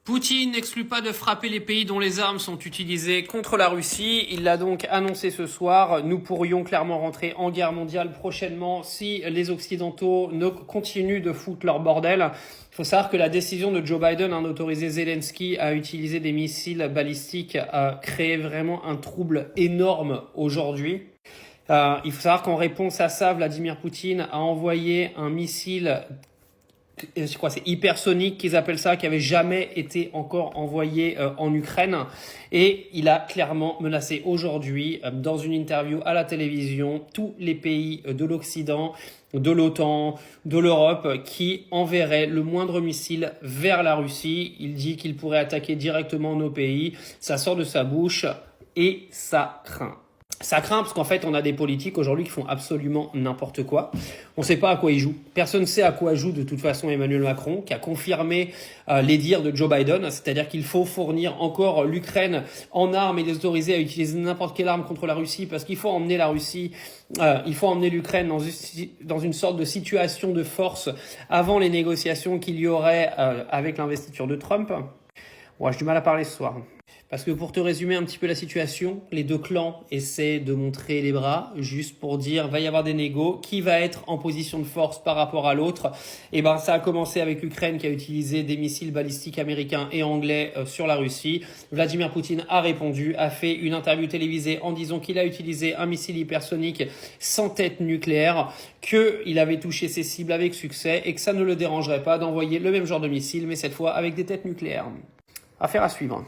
Poutine n'exclut pas de frapper les pays dont les armes sont utilisées contre la Russie. Il l'a donc annoncé ce soir. Nous pourrions clairement rentrer en guerre mondiale prochainement si les Occidentaux ne continuent de foutre leur bordel. Il faut savoir que la décision de Joe Biden d'autoriser Zelensky à utiliser des missiles balistiques a créé vraiment un trouble énorme aujourd'hui. Il faut savoir qu'en réponse à ça, Vladimir Poutine a envoyé un missile, je crois que c'est hypersonique qu'ils appellent ça, qui avait jamais été encore envoyé en Ukraine. Et il a clairement menacé aujourd'hui, dans une interview à la télévision, tous les pays de l'Occident, de l'OTAN, de l'Europe, qui enverraient le moindre missile vers la Russie. Il dit qu'il pourrait attaquer directement nos pays. Ça sort de sa bouche et ça craint. Ça craint parce qu'en fait, on a des politiques aujourd'hui qui font absolument n'importe quoi. On ne sait pas à quoi ils jouent. Personne ne sait à quoi joue de toute façon Emmanuel Macron, qui a confirmé les dires de Joe Biden, c'est-à-dire qu'il faut fournir encore l'Ukraine en armes et les autoriser à utiliser n'importe quelle arme contre la Russie, parce qu'il faut emmener la Russie, il faut emmener l'Ukraine dans une sorte de situation de force avant les négociations qu'il y aurait avec l'investiture de Trump. Ouais, j'ai du mal à parler ce soir. Parce que pour te résumer un petit peu la situation, les deux clans essaient de montrer les bras, juste pour dire va y avoir des négos, qui va être en position de force par rapport à l'autre. Et ben ça a commencé avec l'Ukraine qui a utilisé des missiles balistiques américains et anglais sur la Russie. Vladimir Poutine a répondu, a fait une interview télévisée en disant qu'il a utilisé un missile hypersonique sans tête nucléaire, qu'il avait touché ses cibles avec succès et que ça ne le dérangerait pas d'envoyer le même genre de missile, mais cette fois avec des têtes nucléaires. Affaire à suivre.